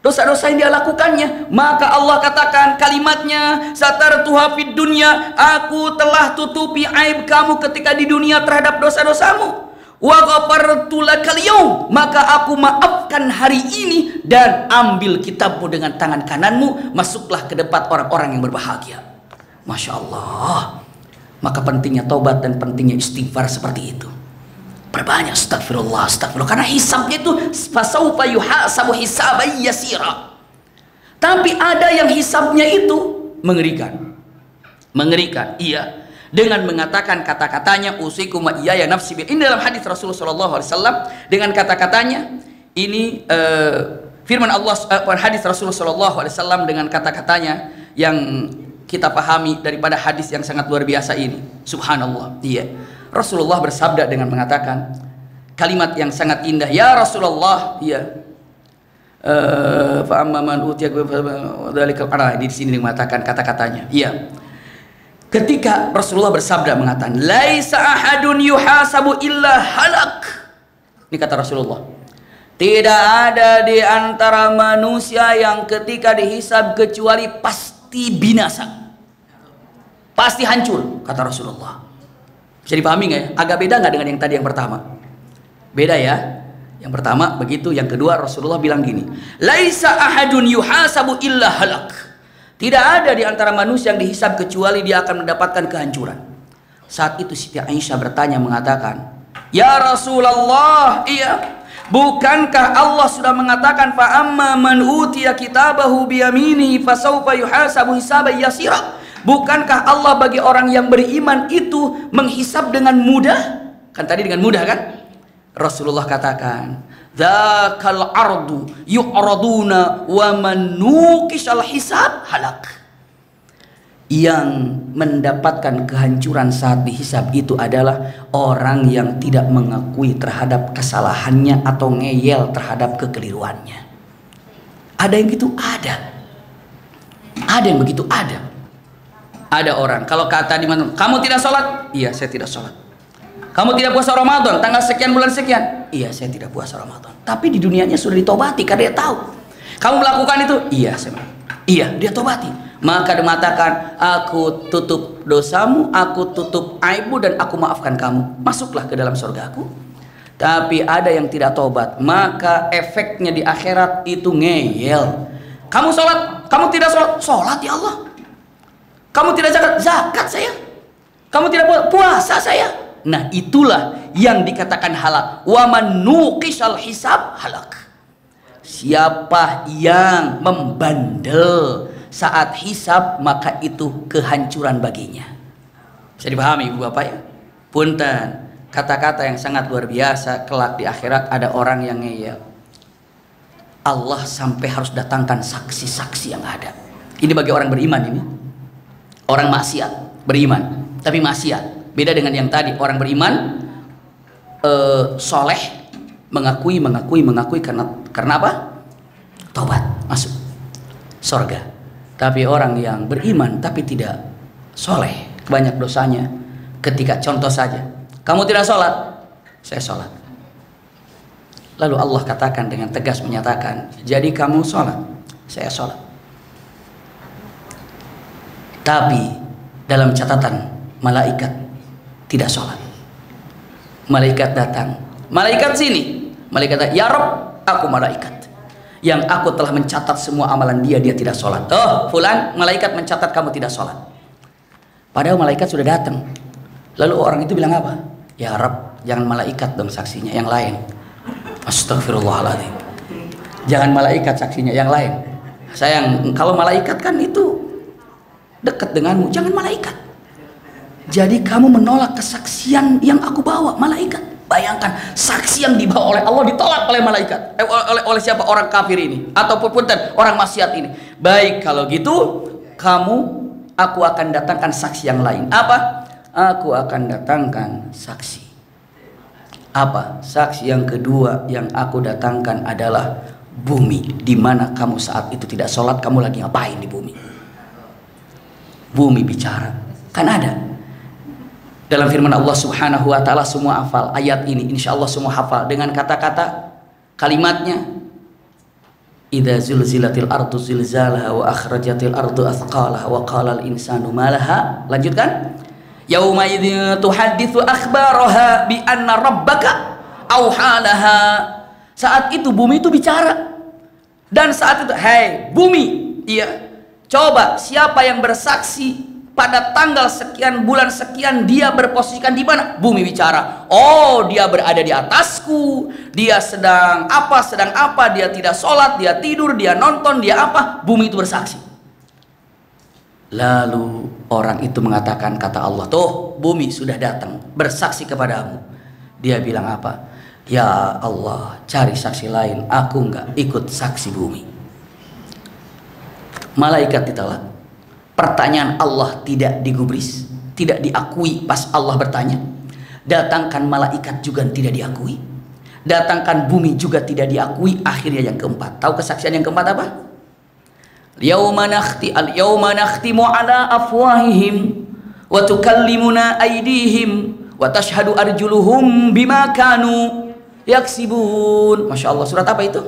dosa-dosa yang dia lakukannya. Maka Allah katakan kalimatnya, satartuha fid dunya, aku telah tutupi aib kamu ketika di dunia terhadap dosa-dosamu. Wa ghafartu lakal yaum, maka aku maafkan hari ini, dan ambil kitabmu dengan tangan kananmu, masuklah ke depan orang-orang yang berbahagia. Masya Allah. Maka pentingnya taubat dan pentingnya istighfar seperti itu. Perbanyak astagfirullah, astagfirullah, karena hisabnya itu fasaufa yuhasabu hisaban yasira. Tapi ada yang hisabnya itu mengerikan. Mengerikan, iya. Dengan mengatakan kata-katanya usikum wa iyaya nafsi bil. Ini dalam hadis Rasulullah sallallahu alaihi wasallam dengan kata-katanya ini firman Allah, hadis Rasulullah sallallahu alaihi wasallam dengan kata-katanya yang kita pahami daripada hadis yang sangat luar biasa ini. Subhanallah. Iya. Rasulullah bersabda dengan mengatakan kalimat yang sangat indah. Ya Rasulullah, iya. Fa amma man utiya dzalika di sini mengatakan kata-katanya. Iya. Ketika Rasulullah bersabda mengatakan laisa ahadun yuhasabu illa halak. Ini kata Rasulullah. Tidak ada di antara manusia yang ketika dihisab kecuali pasti binasa. Pasti hancur, kata Rasulullah. Bisa dipahami nggak ya? Agak beda nggak dengan yang tadi yang pertama? Beda ya. Yang pertama begitu, yang kedua Rasulullah bilang gini, laisa ahadun yuhasabu illa halak. Tidak ada di antara manusia yang dihisab kecuali dia akan mendapatkan kehancuran. Saat itu Siti Aisyah bertanya mengatakan, ya Rasulullah, iya, bukankah Allah sudah mengatakan fa amma man utiya kitabahu biyaminihi fasawfa yuhasabu hisaban yasira? Bukankah Allah bagi orang yang beriman itu menghisab dengan mudah? Kan tadi dengan mudah kan? Rasulullah katakan, dzakal ardu yu'raduna wa man nuqishal hisab halak. Yang mendapatkan kehancuran saat dihisab itu adalah orang yang tidak mengakui terhadap kesalahannya atau ngeyel terhadap kekeliruannya. Ada yang gitu? Ada. Ada yang begitu? Ada. Ada orang kalau kata di mana, kamu tidak sholat? Iya, saya tidak sholat. Kamu tidak puasa Ramadan tanggal sekian bulan sekian? Iya, saya tidak puasa Ramadan. Tapi di dunianya sudah ditobati karena dia tahu. Kamu melakukan itu? Iya, iya, dia tobati. Maka dia mengatakan, aku tutup dosamu, aku tutup aibmu, dan aku maafkan kamu. Masuklah ke dalam surgaku. Tapi ada yang tidak tobat, maka efeknya di akhirat itu ngeyel. Kamu sholat, kamu tidak sholat, sholat ya Allah. Kamu tidak zakat, zakat saya. Kamu tidak puasa saya. Nah, itulah yang dikatakan halak. Wa man nuqishal hisab halak. Siapa yang membandel saat hisab, maka itu kehancuran baginya. Bisa dipahami Ibu Bapak ya? Punten, kata-kata yang sangat luar biasa. Kelak di akhirat ada orang yang ngeyel. Allah sampai harus datangkan saksi-saksi yang ada. Ini bagi orang beriman ini. Orang maksiat, beriman tapi maksiat. Beda dengan yang tadi, orang beriman soleh, mengakui karena apa? Taubat, masuk surga. Tapi orang yang beriman tapi tidak soleh, banyak dosanya. Ketika contoh saja, kamu tidak sholat, saya sholat. Lalu Allah katakan dengan tegas menyatakan, jadi kamu sholat, saya sholat. Tapi dalam catatan malaikat tidak sholat. Malaikat datang, malaikat sini, malaikat, ya Rob, aku malaikat yang aku telah mencatat semua amalan dia tidak sholat. Oh fulan, malaikat mencatat kamu tidak sholat. Padahal malaikat sudah datang. Lalu orang itu bilang apa? Ya Rob, jangan malaikat dong saksinya, yang lain. Astagfirullahaladzim. Jangan malaikat saksinya, yang lain. Sayang, kalau malaikat kan itu dekat denganmu, jangan malaikat. Jadi kamu menolak kesaksian yang aku bawa, malaikat. Bayangkan, saksi yang dibawa oleh Allah ditolak oleh malaikat, oleh siapa? Orang kafir ini, ataupun orang maksiat ini. Baik, kalau gitu aku akan datangkan saksi yang lain. Apa? Aku akan datangkan saksi. Apa? Saksi yang kedua yang aku datangkan adalah bumi, di mana kamu saat itu tidak sholat. Kamu lagi ngapain di bumi? Bumi bicara, kan ada dalam firman Allah Subhanahu wa ta'ala. Semua hafal ayat ini, insya Allah semua hafal dengan kata-kata kalimatnya. idza zulzilatil ardu zilzalaha wa akhrajatil ardu athqalaha wa qala al insanu ma laha. Lanjutkan. Yauma idzin tuhadditsu akhbaraha bi anna rabbaka auhalaha. Saat itu bumi itu bicara. Dan saat itu, hei bumi, iya, coba siapa yang bersaksi pada tanggal sekian bulan sekian dia berposisikan di mana? Bumi bicara. Oh, dia berada di atasku. Dia sedang apa? Dia tidak sholat, dia tidur, dia nonton, dia apa? Bumi itu bersaksi. Lalu orang itu mengatakan, kata Allah, tuh bumi sudah datang bersaksi kepadamu. Dia bilang apa? Ya Allah, cari saksi lain. Aku enggak ikut saksi bumi. Malaikat ditolak. Pertanyaan Allah tidak digubris, tidak diakui pas Allah bertanya. Datangkan malaikat juga tidak diakui. Datangkan bumi juga tidak diakui. Akhirnya yang keempat. Tahu kesaksian yang keempat apa? Al-yawma nakhtimu ala afwahihim wa tukallimuna aydihim wa tashhadu arjuluhum bima kanu yaksibun. Masya Allah, surat apa itu?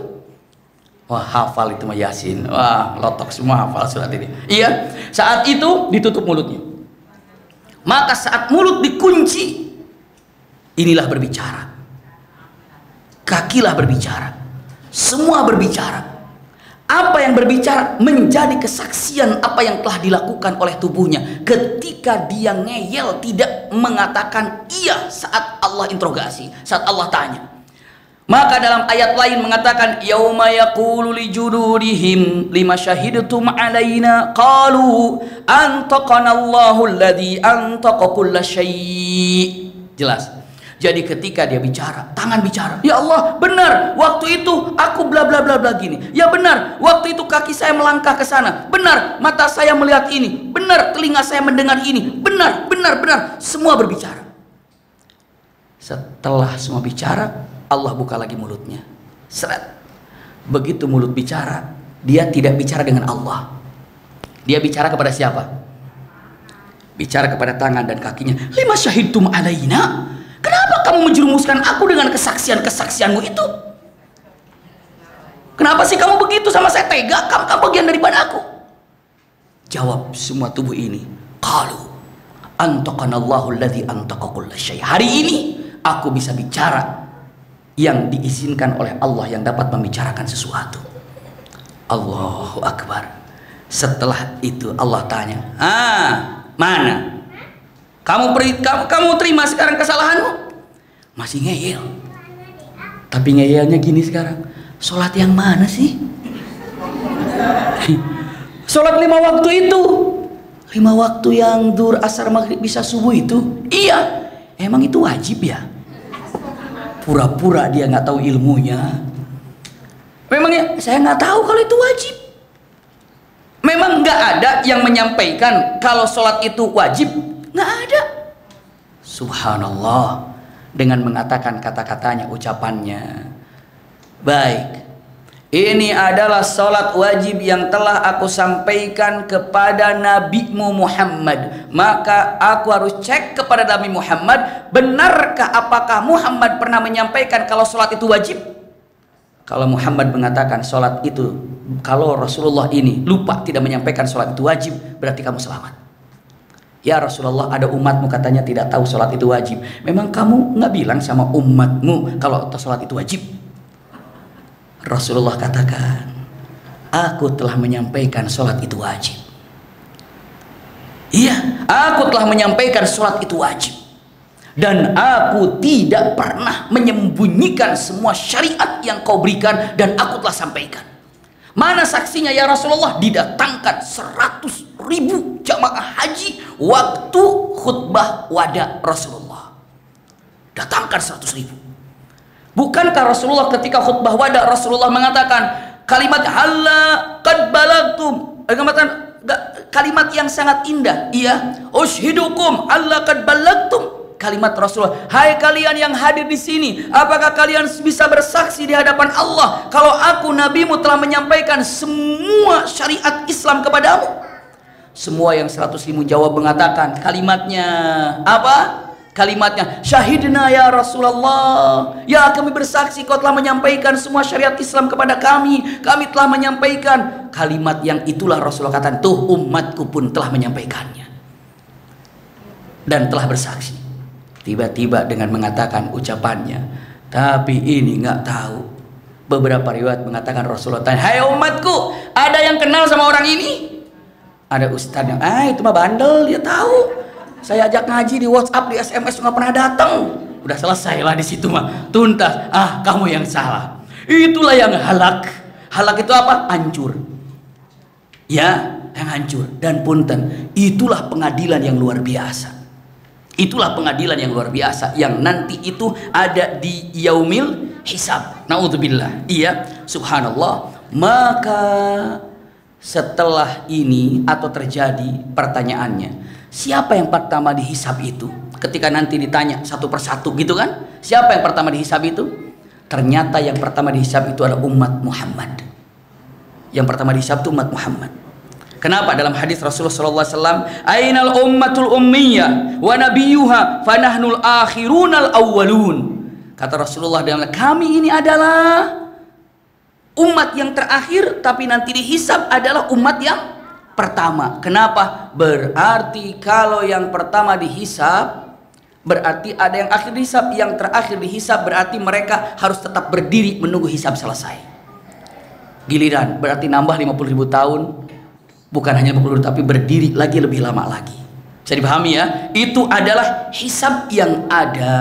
Wah, hafal itu mah Yasin. Wah, lotok semua hafal surat ini. Iya, saat itu ditutup mulutnya. Maka saat mulut dikunci, inilah berbicara. Kakilah berbicara. Semua berbicara. Apa yang berbicara menjadi kesaksian apa yang telah dilakukan oleh tubuhnya. Ketika dia ngeyel, tidak mengatakan iya saat Allah interogasi, saat Allah tanya. Maka dalam ayat lain mengatakan yauma yaqulu li juludihim lima syahidtum alaina qalu antaqana Allahu alladzi antaqa kulla syai'. Jelas. Jadi ketika dia bicara, tangan bicara. Ya Allah, benar. Waktu itu aku bla bla bla bla gini. Ya benar. Waktu itu kaki saya melangkah ke sana. Benar. Mata saya melihat ini. Benar. Telinga saya mendengar ini. Benar, benar, benar. Semua berbicara. Setelah semua bicara, Allah buka lagi mulutnya. Seret. Begitu mulut bicara, dia tidak bicara dengan Allah. Dia bicara kepada siapa? Bicara kepada tangan dan kakinya. Lima syahidtum alaina. Kenapa kamu menjerumuskan aku dengan kesaksian-kesaksianmu itu? Kenapa sih kamu begitu sama saya? Tega, kamu bagian daripada aku. Jawab semua tubuh ini. Qalu antaqanallahu alladzi antaqa kulla syai'. Hari ini aku bisa bicara yang diizinkan oleh Allah yang dapat membicarakan sesuatu. Allahu Akbar. Setelah itu Allah tanya, mana? Kamu terima sekarang kesalahanmu? Masih ngeyel. Tapi ngeyelnya gini sekarang. Sholat yang mana sih? Sholat 5 waktu itu. 5 waktu yang duhur, asar, maghrib, bisa subuh itu. Iya. Emang itu wajib ya? Pura-pura dia nggak tahu ilmunya. Memangnya saya nggak tahu kalau itu wajib. Memang nggak ada yang menyampaikan kalau sholat itu wajib. Nggak ada. Subhanallah. Dengan mengatakan kata-katanya, ucapannya. Baik. Ini adalah sholat wajib yang telah aku sampaikan kepada Nabimu Muhammad. Maka aku harus cek kepada Nabi Muhammad, benarkah apakah Muhammad pernah menyampaikan kalau sholat itu wajib? Kalau Muhammad mengatakan sholat itu, kalau Rasulullah ini lupa tidak menyampaikan sholat itu wajib, berarti kamu selamat. Ya Rasulullah, ada umatmu katanya tidak tahu sholat itu wajib. Memang kamu nggak bilang sama umatmu kalau sholat itu wajib? Rasulullah katakan, aku telah menyampaikan sholat itu wajib. Iya, aku telah menyampaikan sholat itu wajib. Dan aku tidak pernah menyembunyikan semua syariat yang kau berikan dan aku telah sampaikan. Mana saksinya ya Rasulullah? Didatangkan 100.000 jamaah haji waktu khutbah wada Rasulullah. Datangkan 100.000. Bukankah Rasulullah ketika khutbah wada Rasulullah mengatakan kalimat halla qad balagtum, kalimat yang sangat indah. Iya, ushidukum halla qad balagtum. Kalimat Rasulullah, hai kalian yang hadir di sini, apakah kalian bisa bersaksi di hadapan Allah kalau aku nabimu telah menyampaikan semua syariat Islam kepadamu? Semua yang 100.000 jawab mengatakan kalimatnya apa? Kalimatnya, syahidna ya Rasulullah, ya kami bersaksi kau telah menyampaikan semua syariat Islam kepada kami telah menyampaikan. Kalimat yang itulah Rasulullah katakan, tuh umatku pun telah menyampaikannya dan telah bersaksi. Tiba-tiba dengan mengatakan ucapannya, tapi ini nggak tahu. Beberapa riwayat mengatakan Rasulullah tanya, hai umatku, ada yang kenal sama orang ini? Ada ustaz yang, itu mah bandel, dia tahu. Saya ajak ngaji di WhatsApp, di SMS nggak pernah datang. Udah selesai lah di situ mah, tuntas. Kamu yang salah. Itulah yang halak. Halak itu apa? Hancur. Ya, yang hancur. Dan punten, itulah pengadilan yang luar biasa. Itulah pengadilan yang luar biasa yang nanti itu ada di yaumil hisab. Naudzubillah. Iya, subhanallah. Maka setelah ini atau terjadi pertanyaannya, siapa yang pertama dihisab itu? Ketika nanti ditanya satu persatu gitu kan, siapa yang pertama dihisab itu? Ternyata yang pertama dihisab itu adalah umat Muhammad. Yang pertama dihisab itu umat Muhammad. Kenapa? Dalam hadis Rasulullah SAW, ainal ummatul ummiyah wa nabiyuha fanahnul akhirunal awwalun. Kata Rasulullah, kami ini adalah umat yang terakhir, tapi nanti dihisab adalah umat yang pertama. Kenapa? Berarti kalau yang pertama dihisab, berarti ada yang akhir dihisab, yang terakhir dihisab, berarti mereka harus tetap berdiri menunggu hisab selesai. Giliran berarti nambah 50.000 tahun, bukan hanya 50.000 tapi berdiri lagi lebih lama lagi. Bisa dipahami ya? Itu adalah hisab yang ada.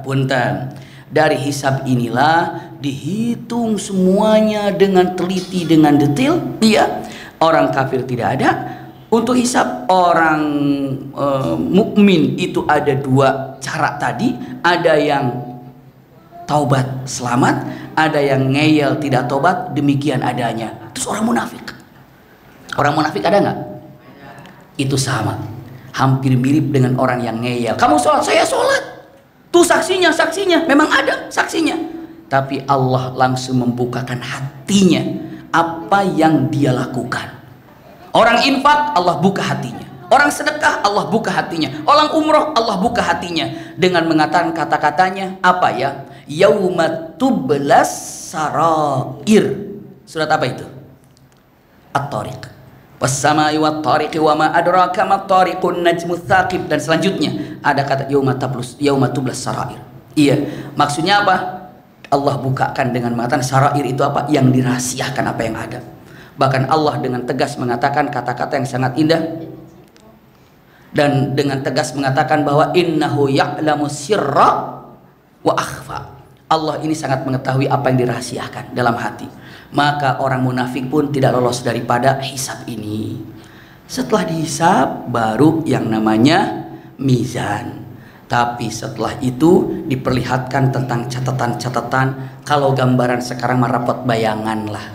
Punten. Dari hisab inilah dihitung semuanya dengan teliti, dengan detail. Iya. Orang kafir tidak ada untuk hisab. Orang mukmin itu ada dua cara tadi. Ada yang taubat selamat, ada yang ngeyel tidak taubat, demikian adanya. Terus orang munafik. Orang munafik ada nggak? Itu sama. Hampir mirip dengan orang yang ngeyel. Kamu sholat, saya sholat. Tuh saksinya, memang ada saksinya. Tapi Allah langsung membukakan hatinya. Apa yang dia lakukan. Orang infak, Allah buka hatinya. Orang sedekah, Allah buka hatinya. Orang umroh, Allah buka hatinya. Dengan mengatakan kata-katanya, apa ya? Yauma tublas sarair. Surat apa itu? At-Tariq. Wassamai wat-tariqi wa ma adraka mat-tariqun najmu tsaqib. Dan selanjutnya ada kata yauma tublas sarair. Iya, maksudnya apa? Allah bukakan dengan mengatakan sarair itu apa? Yang dirahasiakan, apa yang ada. Bahkan Allah dengan tegas mengatakan kata-kata yang sangat indah, dan dengan tegas mengatakan bahwa innahu ya'lamu sirra wa akhfa. Allah ini sangat mengetahui apa yang dirahasiakan dalam hati. Maka orang munafik pun tidak lolos daripada hisab ini. Setelah dihisab baru yang namanya mizan. Tapi setelah itu diperlihatkan tentang catatan-catatan. Kalau gambaran sekarang mah rapot bayangan lah.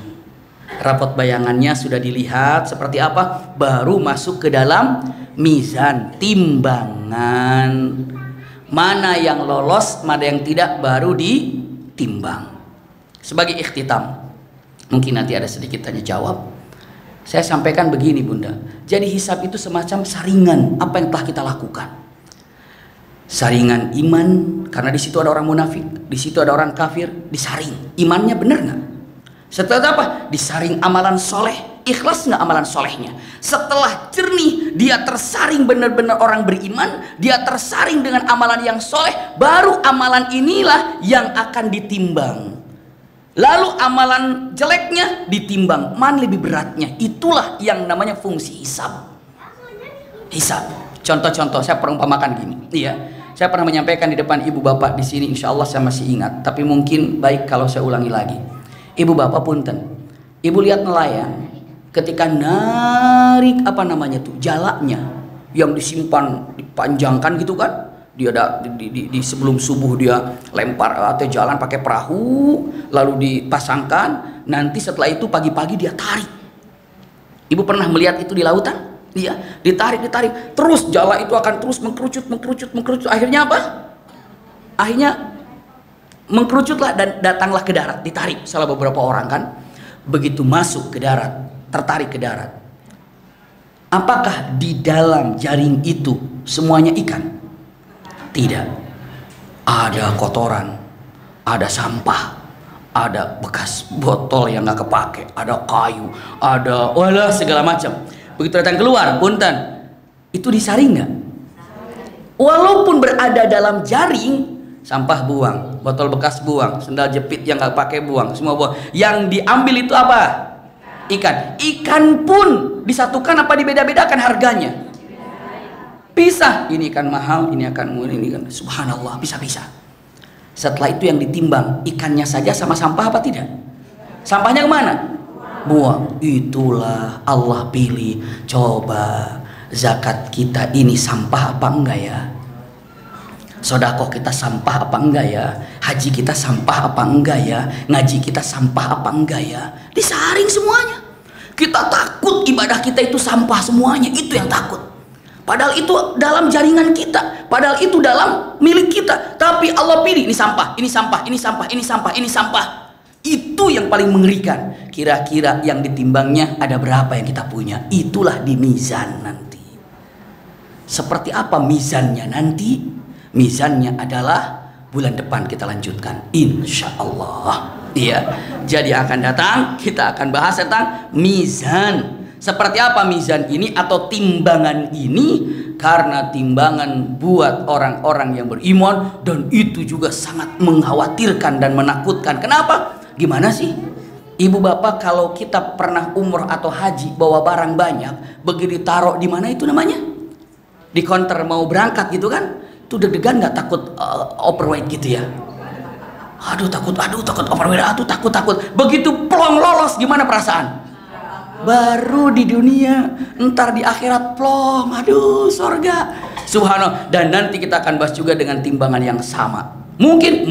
Rapot bayangannya sudah dilihat seperti apa, baru masuk ke dalam mizan, timbangan. Mana yang lolos, mana yang tidak, baru ditimbang. Sebagai ikhtitam, mungkin nanti ada sedikit tanya jawab. Saya sampaikan begini Bunda, jadi hisab itu semacam saringan apa yang telah kita lakukan. Saringan iman, karena di situ ada orang munafik, di situ ada orang kafir, disaring. Imannya benar nggak? Setelah apa? Disaring amalan soleh, ikhlas nggak amalan solehnya. Setelah jernih, dia tersaring benar-benar orang beriman, dia tersaring dengan amalan yang soleh, baru amalan inilah yang akan ditimbang. Lalu amalan jeleknya ditimbang, mana lebih beratnya. Itulah yang namanya fungsi hisab. Hisab. Contoh-contoh saya perumpamakan gini. Iya, saya pernah menyampaikan di depan ibu bapak di sini. Insya Allah saya masih ingat. Tapi mungkin baik kalau saya ulangi lagi. Ibu bapak punten, ibu lihat nelayan ketika narik apa namanya tuh jalaknya yang disimpan dipanjangkan gitu kan, dia ada di sebelum subuh dia lempar atau jalan pakai perahu lalu dipasangkan, nanti setelah itu pagi-pagi dia tarik. Ibu pernah melihat itu di lautan? Iya, ditarik terus jala itu akan terus mengkerucut. Akhirnya apa? Akhirnya mengkerucutlah dan datanglah ke darat, ditarik salah beberapa orang kan. Begitu masuk ke darat, tertarik ke darat, apakah di dalam jaring itu semuanya ikan? Tidak. Ada kotoran, ada sampah, ada bekas botol yang nggak kepake, ada kayu, ada walah segala macam. Begitu datang keluar, punten, itu disaring nggak? Walaupun berada dalam jaring, sampah buang, botol bekas buang, sendal jepit yang nggak pakai buang, semua buang. Yang diambil itu apa? Ikan. Ikan pun disatukan apa dibeda-bedakan harganya? Pisah. Ini ikan mahal, ini ikan murah, ini kan. Subhanallah, bisa-bisa. Setelah itu yang ditimbang, ikannya saja sama sampah apa tidak? Sampahnya kemana? Buang. Itulah Allah pilih. Coba zakat kita ini sampah apa enggak ya? Sodakoh kita sampah apa enggak ya? Haji kita sampah apa enggak ya? Ngaji kita sampah apa enggak ya? Disaring semuanya. Kita takut ibadah kita itu sampah semuanya. Itu yang takut. Padahal itu dalam jaringan kita, padahal itu dalam milik kita. Tapi Allah pilih, ini sampah, ini sampah, ini sampah, ini sampah, ini sampah. Itu yang paling mengerikan. Kira-kira yang ditimbangnya ada berapa yang kita punya? Itulah di mizan nanti. Seperti apa mizannya nanti? Mizannya adalah bulan depan kita lanjutkan, insya Allah. Iya. Jadi akan datang, kita akan bahas tentang mizan. Seperti apa mizan ini atau timbangan ini? Karena timbangan buat orang-orang yang beriman, dan itu juga sangat mengkhawatirkan dan menakutkan. Kenapa? Gimana sih? Ibu bapak, kalau kita pernah umroh atau haji bawa barang banyak, begitu ditaruh di mana itu namanya? Di counter mau berangkat gitu kan? Itu deg-degan nggak, takut overweight gitu ya? Aduh takut overweight, aduh takut. Begitu plong lolos, gimana perasaan? Baru di dunia, ntar di akhirat plong, aduh sorga, subhanallah. Dan nanti kita akan bahas juga dengan timbangan yang sama. Mungkin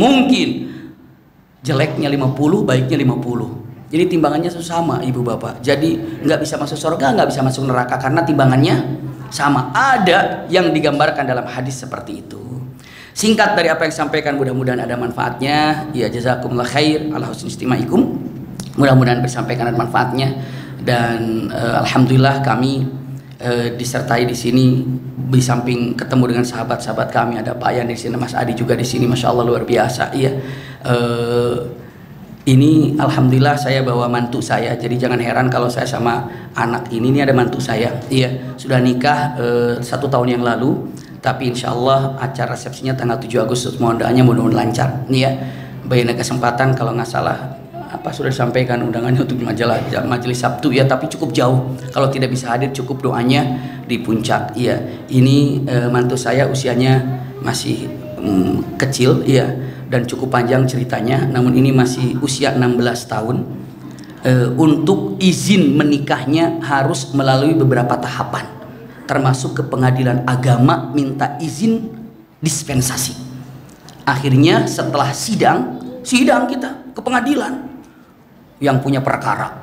jeleknya 50, baiknya 50. Jadi timbangannya sama ibu bapak. Jadi nggak bisa masuk surga, nggak bisa masuk neraka karena timbangannya sama. Ada yang digambarkan dalam hadis seperti itu. Singkat dari apa yang disampaikan, mudah-mudahan ada manfaatnya. Ya jazakumullah khair ala husni istimaikum. Mudah-mudahan disampaikan ada manfaatnya. Dan alhamdulillah kami disertai di sini, di samping ketemu dengan sahabat-sahabat kami, ada Pak Yan di sini, Mas Adi juga di sini, masya Allah luar biasa. Iya, ini alhamdulillah saya bawa mantu saya, jadi jangan heran kalau saya sama anak ini ada mantu saya. Iya, sudah nikah 1 tahun yang lalu, tapi insya Allah acara resepsinya tanggal 7 Agustus. Mohon doanya, mudah-mudahan lancar. Iya, bagi kesempatan kalau nggak salah sudah disampaikan undangannya untuk majelis Sabtu ya, tapi cukup jauh. Kalau tidak bisa hadir, cukup doanya di puncak. Iya, ini mantu saya usianya masih kecil, iya, dan cukup panjang ceritanya. Namun ini masih usia 16 tahun. Untuk izin menikahnya harus melalui beberapa tahapan, termasuk ke pengadilan agama minta izin dispensasi. Akhirnya setelah sidang kita ke pengadilan yang punya perkara.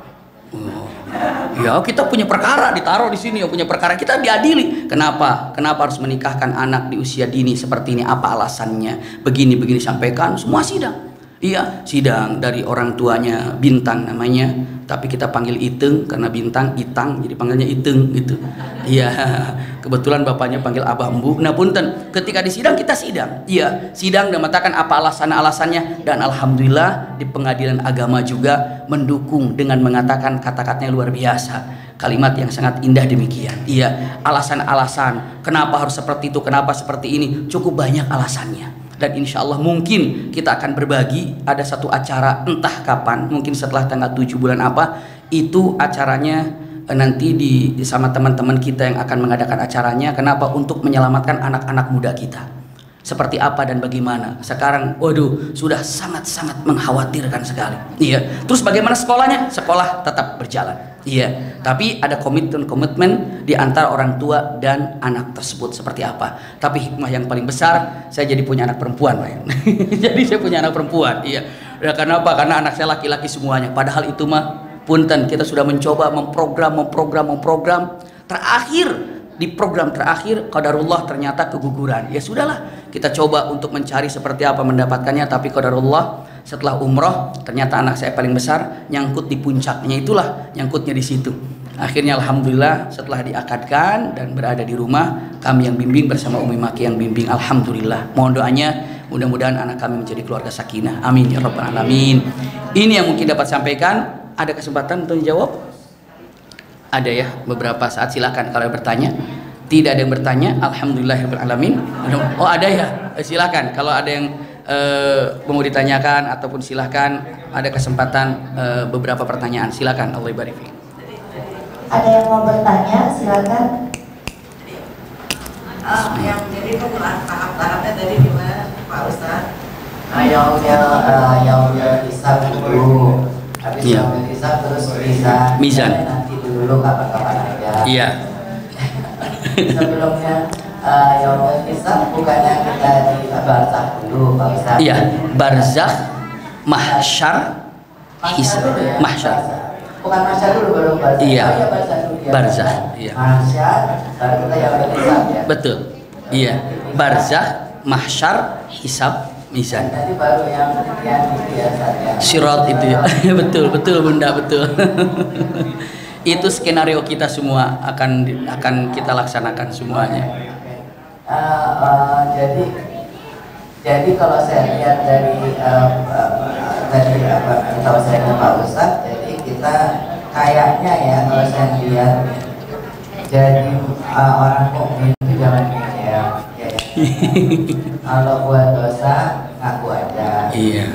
Ya kita punya perkara, ditaruh di sini yang punya perkara, kita diadili. Kenapa harus menikahkan anak di usia dini seperti ini? Apa alasannya? Begini sampaikan semua sidang. Iya, sidang dari orang tuanya Bintang namanya, tapi kita panggil Iteng karena Bintang Itang, jadi panggilnya Iteng gitu. Iya, kebetulan bapaknya panggil Abah Mbu. Nah punten, ketika di sidang kita sidang. Iya, sidang dan mengatakan apa alasannya, dan alhamdulillah di pengadilan agama juga mendukung dengan mengatakan kata-katanya luar biasa. Kalimat yang sangat indah demikian. Iya, alasan-alasan kenapa harus seperti itu, kenapa seperti ini, cukup banyak alasannya. Dan insya Allah mungkin kita akan berbagi, ada satu acara entah kapan, mungkin setelah tanggal 7 bulan apa, itu acaranya nanti sama teman-teman kita yang akan mengadakan acaranya. Kenapa? Untuk menyelamatkan anak-anak muda kita. Seperti apa dan bagaimana. Sekarang waduh sudah sangat-sangat mengkhawatirkan sekali. Iya. Terus bagaimana sekolahnya? Sekolah tetap berjalan. Iya, tapi ada komitmen di antara orang tua dan anak tersebut seperti apa. Tapi hikmah yang paling besar, saya jadi punya anak perempuan, Pak. Jadi saya punya anak perempuan. Iya. Ya, karena apa? Karena anak saya laki-laki semuanya. Padahal itu mah punten, kita sudah mencoba memprogram. Terakhir di program terakhir qadarullah ternyata keguguran. Ya sudahlah, kita coba untuk mencari seperti apa mendapatkannya, tapi qadarullah setelah umroh ternyata anak saya paling besar nyangkut di puncaknya, itulah nyangkutnya di situ. Akhirnya alhamdulillah setelah diakadkan dan berada di rumah, kami yang bimbing bersama Umi Maki yang bimbing. Alhamdulillah. Mohon doanya, mudah-mudahan anak kami menjadi keluarga sakinah. Amin ya rabbal alamin. Ini yang mungkin dapat sampaikan. Ada kesempatan untuk dijawab? Ada ya, beberapa saat silakan kalau bertanya. Tidak ada yang bertanya, alhamdulillah rabbil alamin. Oh ada ya, silakan kalau ada yang mau ditanyakan ataupun silakan, ada kesempatan beberapa pertanyaan, silakan. Allah barik fiik. Ada yang mau bertanya, silakan. Yang jadi tahap-tahapnya tadi gimana Pak Ustadz? Yaumil hisab dulu, habis yaumil hisab terus mizan. Nanti dulu kapan-kapan aja. Iya. Sebelumnya yaumil hisab bukannya kita di barzakh dulu Pak Ustadz? Iya, barzakh, mahsyar, hisab, mahsyar. Bukan mahsyar dulu baru barzakh. Iya. Oh, iya barzakh dulu ya. Barzakh, iya. Mahsyar baru kita yaumil hisab ya. Betul. Iya, barzakh, mahsyar, hisab, mizan. Nanti baru yang itu ya saya. Sirat itu ya. Betul, betul Bunda, betul. Itu skenario kita semua akan kita laksanakan semuanya. Jadi kalau saya lihat dari tadi kalau saya ke Pak Ustadz, jadi kita kayaknya ya kalau saya lihat jadi orang mukmin itu jangan ya. Kalau buat dosa ngaku aja. Iya.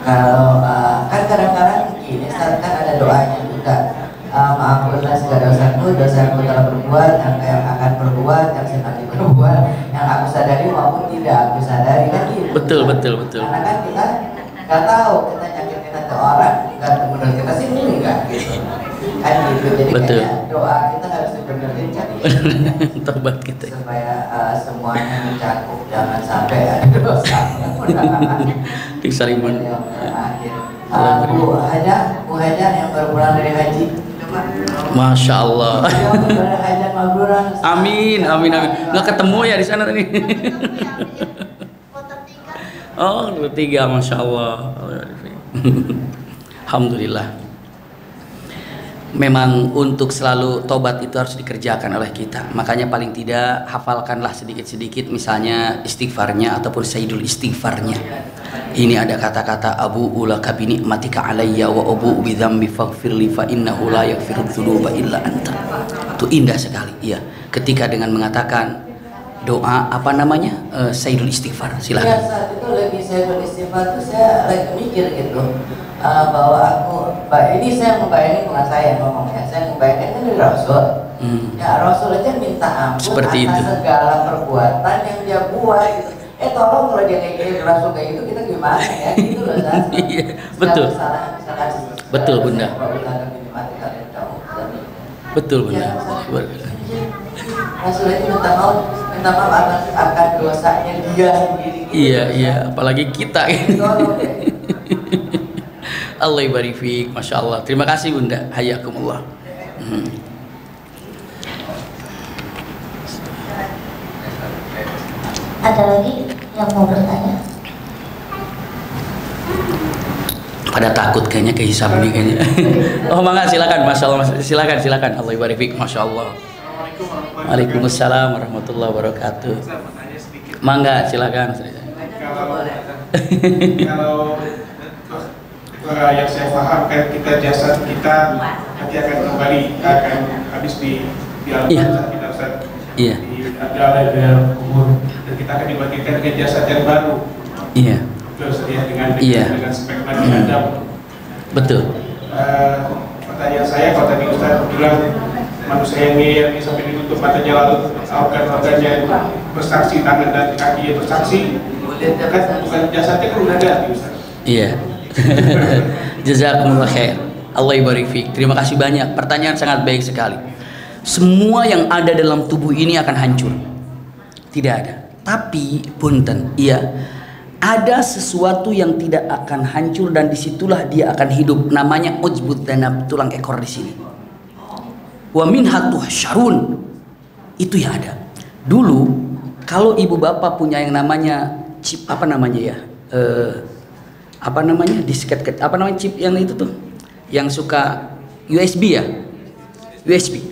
Kalau kan kadang-kadang gini, kan ada doanya juga. Maafkanlah segala dosaku yang telah berbuat, yang akan berbuat, yang sedang diperbuat, yang aku sadari maupun tidak aku sadari, kan gitu. Betul. Karena kan kita nggak tahu, kita nyakitin hati orang, nggak menurut kita sih enggak gitu. Kan gitu, jadi betul. kayak doa kita harus dibenerin kan gitu. Tobat kita. Supaya semuanya mencakup, jangan sampai ada dosa. Diksaliman. Bu Haja yang baru pulang dari haji. Masya Allah. Amin. Nggak ketemu ya di sana tadi. Oh, 3, Masya Allah. Alhamdulillah. Memang untuk selalu tobat itu harus dikerjakan oleh kita. Makanya paling tidak hafalkanlah sedikit-sedikit misalnya istighfarnya ataupun sayyidul istighfarnya. Ini ada kata-kata abu'u laka bi ni'matika alayya wa abu'u bi dzambi faghfirli fa innahu la yaghfiru dzunuba illa anta. Itu indah sekali. Iya, ketika dengan mengatakan doa apa namanya? Sayyidul istighfar. Silakan. Ya, saat itu lagi sayyidul istighfar itu saya lagi mikir gitu. Bahwa ini saya membayangin, bukan saya ngomongnya, saya membayangin dari Rasul. Ya Rasul aja minta ampun seperti atas itu. segala perbuatan yang dia buat gitu. Tolong kalau dia kayak gini, Rasul kayak gitu, kita gimana ya gitu loh. Iya, betul. Betul Bunda. Betul Bunda. Rasul aja minta maaf akan dosanya dia sendiri gitu. Iya, apalagi kita. Allah barik fiik, Masya Allah. Terima kasih Bunda, hayakumullah. Ada lagi yang mau bertanya? Pada takut kayaknya ke hisab ini kayaknya. Oh mangga silakan, Masya Allah, silakan. Allah barik fiik, Masya Allah. Waalaikumsalam warahmatullahi wabarakatuh. Mangga silakan. Kalau yang saya paham kan kita jasad kita nanti akan kembali akan habis di alam barzakh kita Ustaz. Iya. Ada alam kubur dan kita akan dibagikan dengan jasad yang baru. Iya. Terus ya dengan spek Nabi Adam. Betul. Pertanyaan saya kalau tadi Ustaz bilang manusia yang sampai ditutup matanya lalu organ-organnya bersaksi, tangan dan kaki bersaksi, kan bukan jasadnya kan udah ada Ustaz. Iya. Jazakumullah khair. Allah barik fiik. Terima kasih banyak. Pertanyaan sangat baik sekali. Semua yang ada dalam tubuh ini akan hancur. Tidak ada. Tapi punten, iya, ada sesuatu yang tidak akan hancur dan disitulah dia akan hidup. Namanya ujbud danab, tulang ekor di sini. Wa minha tuhsyarun. Itu yang ada. Dulu kalau ibu bapak punya yang namanya chip apa namanya ya? Apa namanya disket, apa namanya chip yang itu tuh yang suka USB ya, USB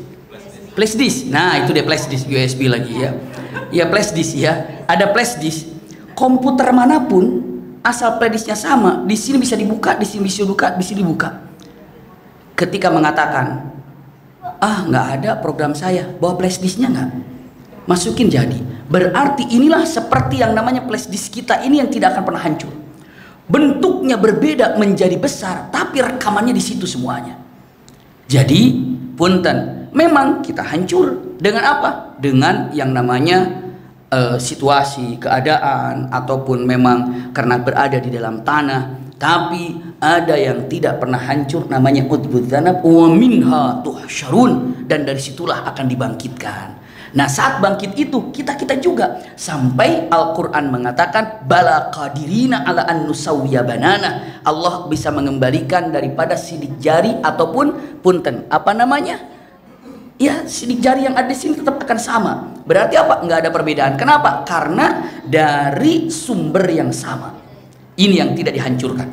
Flash disk. Nah, itu dia flash disk, USB lagi ya. Ya flash disk ya. Ada flash disk. Komputer manapun asal flash disknya sama, di sini bisa dibuka, di sini bisa dibuka, di sini dibuka. Ketika mengatakan, nggak ada program saya, bawa flash disknya nggak? Masukin jadi. Berarti inilah seperti yang namanya flash disk kita ini yang tidak akan pernah hancur. Bentuknya berbeda menjadi besar, tapi rekamannya di situ semuanya. Jadi, punten, memang kita hancur dengan apa? Dengan yang namanya situasi, keadaan, ataupun memang karena berada di dalam tanah. Tapi ada yang tidak pernah hancur, namanya utbud dzanab wa minha tuhsyarun, dan dari situlah akan dibangkitkan. Nah, saat bangkit itu kita juga sampai Al-Qur'an mengatakan bala qadirina ala an nusawwiya banana. Allah bisa mengembalikan daripada sidik jari ataupun punten, apa namanya? Ya, sidik jari yang ada di sini tetap akan sama. Berarti apa? Nggak ada perbedaan. Kenapa? Karena dari sumber yang sama. Ini yang tidak dihancurkan.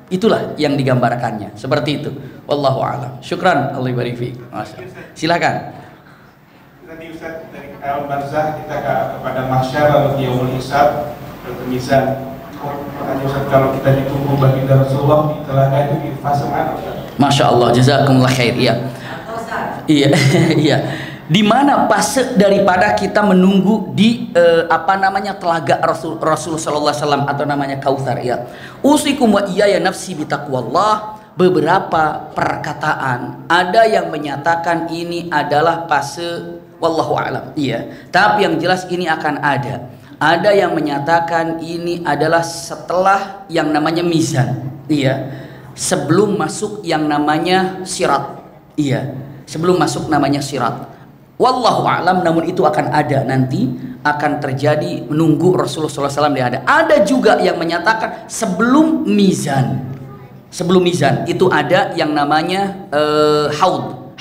Itulah yang digambarkannya. Seperti itu. Wallahu a'lam. Syukran. Allah barik fiik. Silakan. Tadi Ustaz, dari alam barzah kita kepada mahsyar lalu yaumul hisab dan mizan. Makanya Ustaz, kalau kita ditunggu baginda Rasulullah di telaga itu di fase mana Ustaz? Masya Allah, jazakumullah khair. Iya. Iya, iya. Di mana fase daripada kita menunggu di telaga Rasul sallallahu alaihi wasallam atau namanya Kautsar ya. Usikum wa iyaya nafsi bitaqwallah. Beberapa perkataan ada yang menyatakan ini adalah fase wallahu a'lam. Iya. Tapi yang jelas ini akan ada. Ada yang menyatakan ini adalah setelah yang namanya mizan. Iya. Sebelum masuk yang namanya sirat. Iya. Sebelum masuk namanya sirat. Wallahu a'lam, namun itu akan ada nanti, akan terjadi menunggu Rasulullah SAW dia ada. Ada juga yang menyatakan sebelum mizan. Sebelum mizan itu ada yang namanya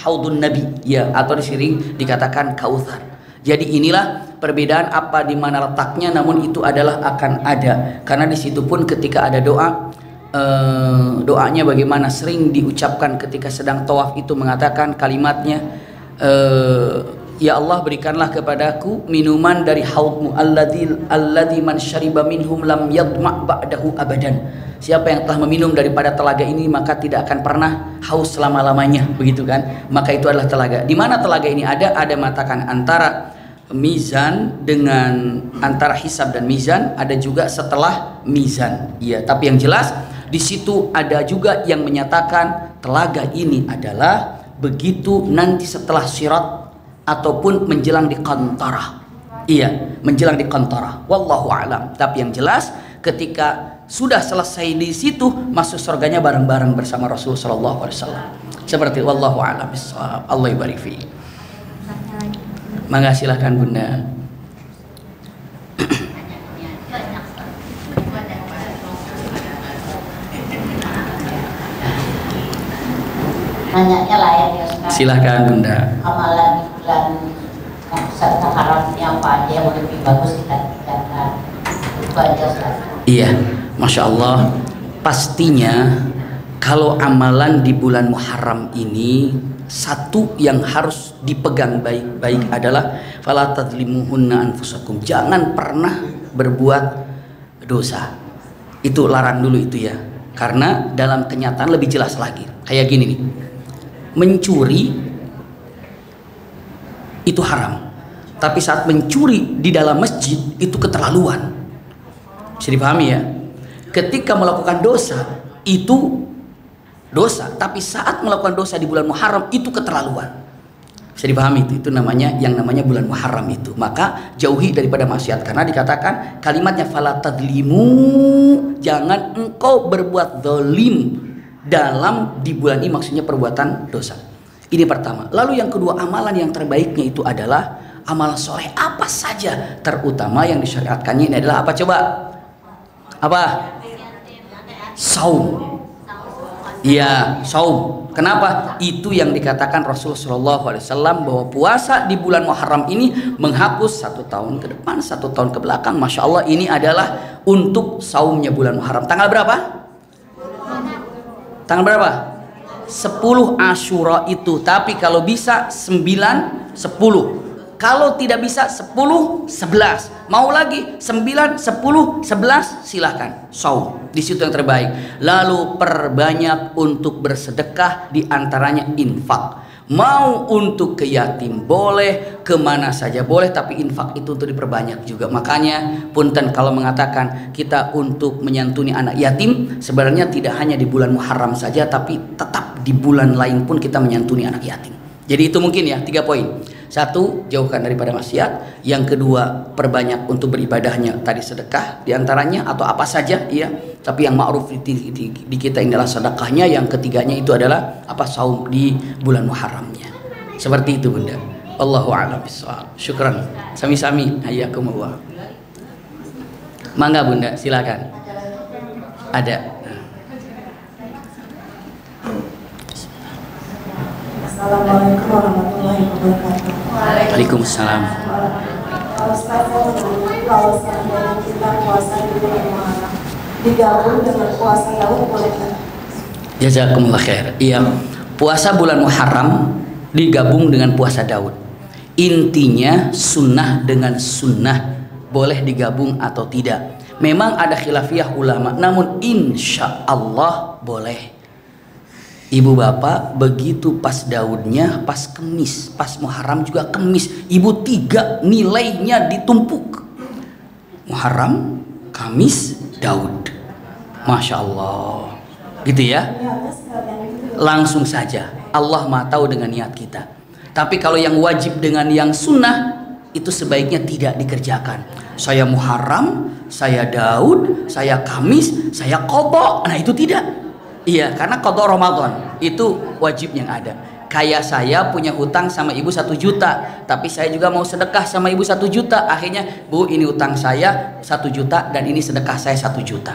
haudun nabi ya, atau disering dikatakan kautsar. Jadi inilah perbedaan apa di mana letaknya, namun itu adalah akan ada. Karena di situ pun ketika ada doa, doanya bagaimana sering diucapkan ketika sedang tawaf itu mengatakan kalimatnya, ya Allah berikanlah kepadaku minuman dari haudmu alladzi man syariba minhum lam yadma' ba'dahu abadan. Siapa yang telah meminum daripada telaga ini maka tidak akan pernah haus selama-lamanya, begitu kan? Maka itu adalah telaga. Di mana telaga ini ada? Ada mengatakan antara mizan dengan antara hisab dan mizan, ada juga setelah mizan. Iya, tapi yang jelas di situ ada juga yang menyatakan telaga ini adalah begitu nanti setelah sirat ataupun menjelang di qantarah. Iya, menjelang di qantarah. Wallahu a'lam. Tapi yang jelas ketika sudah selesai di situ masuk surganya bareng-bareng bersama Rasul sallallahu alaihi wasallam. Seperti wallahu a'lam bissawab. Allah barik fiik. Mangga silakan Bunda. Nanyanya lain ya Ustaz. Silakan Bunda. Amalan di bulan Muharram ini apa aja yang lebih bagus kita tinggalkan? Itu aja Ustaz. Iya, Masya Allah. Pastinya kalau amalan di bulan Muharram ini, satu yang harus dipegang baik-baik adalah fala tadzlimuhunna anfusakum. Jangan pernah berbuat dosa. Itu larang dulu itu ya. Karena dalam kenyataan lebih jelas lagi. Kayak gini nih. Mencuri itu haram. Tapi saat mencuri di dalam masjid itu keterlaluan. Bisa dipahami ya? Ketika melakukan dosa itu dosa, tapi saat melakukan dosa di bulan Muharram itu keterlaluan. Bisa dipahami itu namanya yang namanya bulan Muharram itu. Maka jauhi daripada maksiat karena dikatakan kalimatnya fala tadlimu, jangan engkau berbuat zalim dalam di bulan ini, maksudnya perbuatan dosa. Ini pertama. Lalu yang kedua, amalan yang terbaiknya itu adalah amalan soleh apa saja, terutama yang disyariatkannya ini adalah apa coba? Apa? Saum. Iya, saum. Kenapa? Itu yang dikatakan Rasulullah SAW bahwa puasa di bulan Muharram ini menghapus 1 tahun ke depan, 1 tahun ke belakang. Masya Allah, ini adalah untuk saumnya bulan Muharram. Tanggal berapa? Tanggal berapa? 10 Asyura itu, tapi kalau bisa 9, 10. Kalau tidak bisa 10, 11. Mau lagi 9, 10, 11, silahkan. Saum. Di situ yang terbaik. Lalu perbanyak untuk bersedekah, di antaranya infak. Mau untuk ke yatim boleh, kemana saja boleh, tapi infak itu untuk diperbanyak juga. Makanya punten kalau mengatakan kita untuk menyantuni anak yatim, sebenarnya tidak hanya di bulan Muharram saja, tapi tetap di bulan lain pun kita menyantuni anak yatim. Jadi itu mungkin ya 3 poin. 1, jauhkan daripada maksiat. Yang kedua, perbanyak untuk beribadahnya, tadi sedekah diantaranya atau apa saja ya. Tapi yang ma'ruf di kita ini adalah sedekahnya. Yang ketiganya itu adalah apa, saum di bulan Muharramnya. Seperti itu Bunda. Allahu a'lam bishawab. Syukran. Sami-sami. Hayyakumullah. Mangga Bunda, silakan. Ada. Assalamualaikum warahmatullahi wabarakatuh. Waalaikumsalam. Ustaz, kalau seandainya kita puasa di bulan Muharram digabung dengan puasa Daud boleh kan? Jazakumullah khair. Iya, puasa bulan Muharram digabung dengan puasa Daud. Intinya sunnah dengan sunnah, boleh digabung atau tidak. Memang ada khilafiyah ulama, namun insya Allah boleh. Ibu bapak begitu pas Daudnya, pas Kemis, pas Muharram juga Kemis. Ibu 3 nilainya ditumpuk. Muharram, Kamis, Daud. Masya Allah. Gitu ya. Langsung saja. Allah Maha tahu dengan niat kita. Tapi kalau yang wajib dengan yang sunnah, itu sebaiknya tidak dikerjakan. Saya Muharram, saya Daud, saya Kamis, saya qadha. Nah itu tidak. Iya, karena qadha Ramadan itu wajib yang ada. Kayak saya punya hutang sama ibu 1 juta, tapi saya juga mau sedekah sama ibu 1 juta. Akhirnya, Bu, ini hutang saya 1 juta dan ini sedekah saya 1 juta.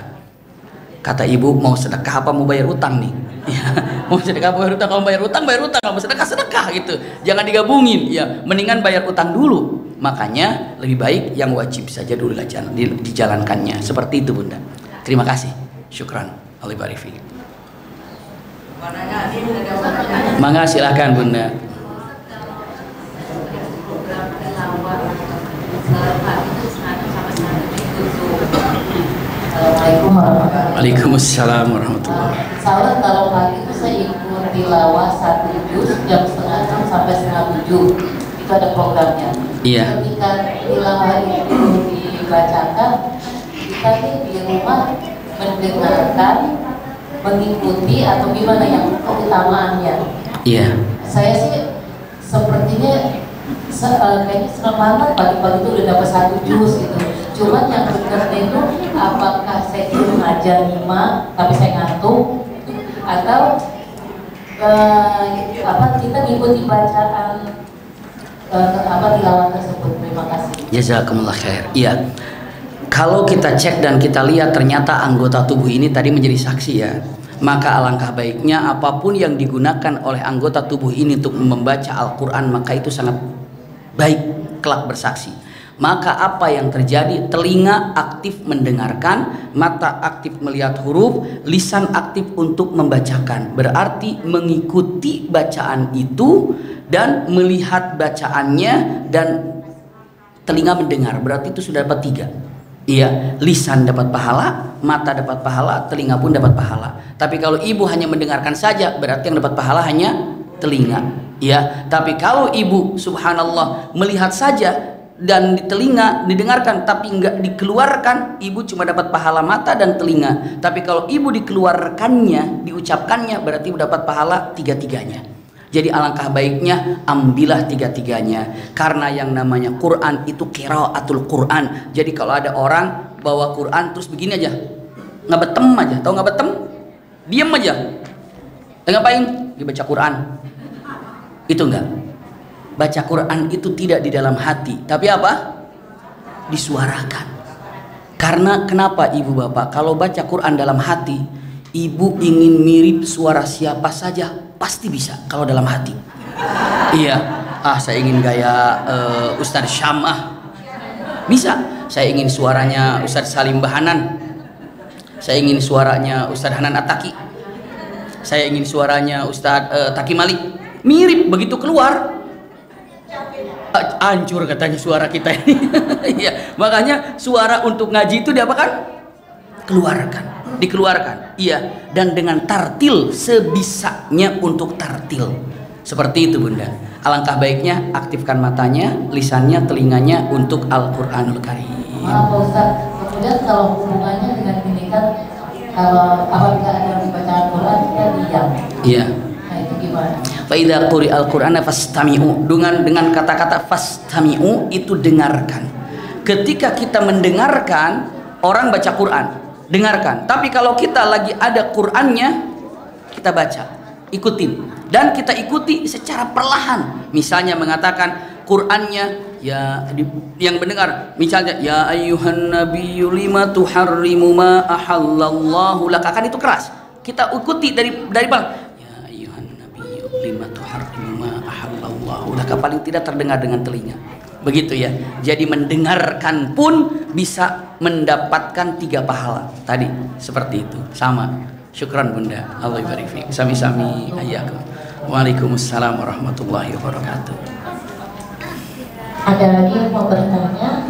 Kata ibu, mau sedekah apa mau bayar utang nih? Ya, mau sedekah bayar utang, kalau bayar utang, kalau mau sedekah sedekah gitu. Jangan digabungin, ya. Mendingan bayar utang dulu. Makanya lebih baik yang wajib saja dulu dijalankannya. Seperti itu Bunda. Terima kasih. Syukran. Allah barik fiik. Mangga silakan Bunda. Assalamualaikum warahmatullahi wabarakatuh. Waalaikumsalam warahmatullahi wabarakatuh. Salah kalau pagi itu saya ikut tilawah 1 juz jam 6:30 sampai 6:30. Itu ada programnya. Iya. Ketika tilawah itu dibacakan, kita di rumah mendengarkan, mengikuti atau gimana yang keutamaannya? Iya. Saya sih sepertinya kayaknya senang banget pagi-pagi itu udah dapat 1 juz gitu. Cuman yang bekerja itu apakah saya dulu ngajar 5 tapi saya ngantuk atau kita mengikuti bacaan tilawah tersebut. Terima kasih. Jazakumullah khair. Iya. Kalau kita cek dan kita lihat ternyata anggota tubuh ini tadi menjadi saksi ya, maka alangkah baiknya apapun yang digunakan oleh anggota tubuh ini untuk membaca Al-Quran, maka itu sangat baik kelak bersaksi. Maka apa yang terjadi? Telinga aktif mendengarkan, mata aktif melihat huruf, lisan aktif untuk membacakan. Berarti mengikuti bacaan itu dan melihat bacaannya dan telinga mendengar. Berarti itu sudah dapat 3. Iya, lisan dapat pahala, mata dapat pahala, telinga pun dapat pahala. Tapi kalau ibu hanya mendengarkan saja, berarti yang dapat pahala hanya telinga. Iya, tapi kalau ibu subhanallah melihat saja dan di telinga didengarkan tapi enggak dikeluarkan, ibu cuma dapat pahala mata dan telinga. Tapi kalau ibu dikeluarkannya, diucapkannya, berarti ibu dapat pahala 3-tiganya. Jadi alangkah baiknya ambillah 3-tiganya. Karena yang namanya Quran itu qiraatul Quran. Jadi kalau ada orang bawa Quran terus begini aja, ngabetem aja, tahu ngabetem? Diam aja. Ngapain? Dibaca Quran. Itu enggak. Baca Quran itu tidak di dalam hati, tapi apa? Disuarakan. Karena kenapa ibu bapak? Kalau baca Quran dalam hati, ibu ingin mirip suara siapa saja pasti bisa kalau dalam hati. Iya, saya ingin gaya Ustadz Syamah, bisa. Saya ingin suaranya Ustadz Salim Bahanan, saya ingin suaranya Ustadz Hanan Ataki. saya ingin suaranya Ustadz Taki Malik, mirip, begitu keluar hancur katanya suara kita ini. Iya, makanya suara untuk ngaji itu diapakan? Dikeluarkan. Iya, dan dengan tartil sebisanya untuk tartil. Seperti itu Bunda. Alangkah baiknya aktifkan matanya, lisannya, telinganya untuk Al-Qur'anul Karim. Maaf Pak Ustaz, kemudian kalau hubungannya dengan ini kan, kalau apabila ada membaca Al-Quran kita diam. Iya. Nah itu gimana? Fa idza quri'al Qur'ana fastami'u. Dengan kata-kata fastami'u itu dengarkan. Ketika kita mendengarkan orang baca Quran, dengarkan. Tapi kalau kita lagi ada Qur'annya, kita baca, ikutin. Dan kita ikuti secara perlahan. Misalnya mengatakan Qur'annya, ya yang mendengar, misalnya ya ayyuhan nabiyyu lima tuharrimu ma ahallallahu laka, kan itu keras. Kita ikuti dari bawah. Ya ayyuhan nabiyyu lima tuharrimu ma ahallallahu laka, paling tidak terdengar dengan telinga. Begitu ya. Jadi mendengarkan pun bisa mendapatkan 3 pahala. Tadi seperti itu. Sama. Syukran Bunda. Allah barik fiik. Sami-sami ayyakum. Waalaikumsalam warahmatullahi wabarakatuh. Ada lagi yang mau bertanya?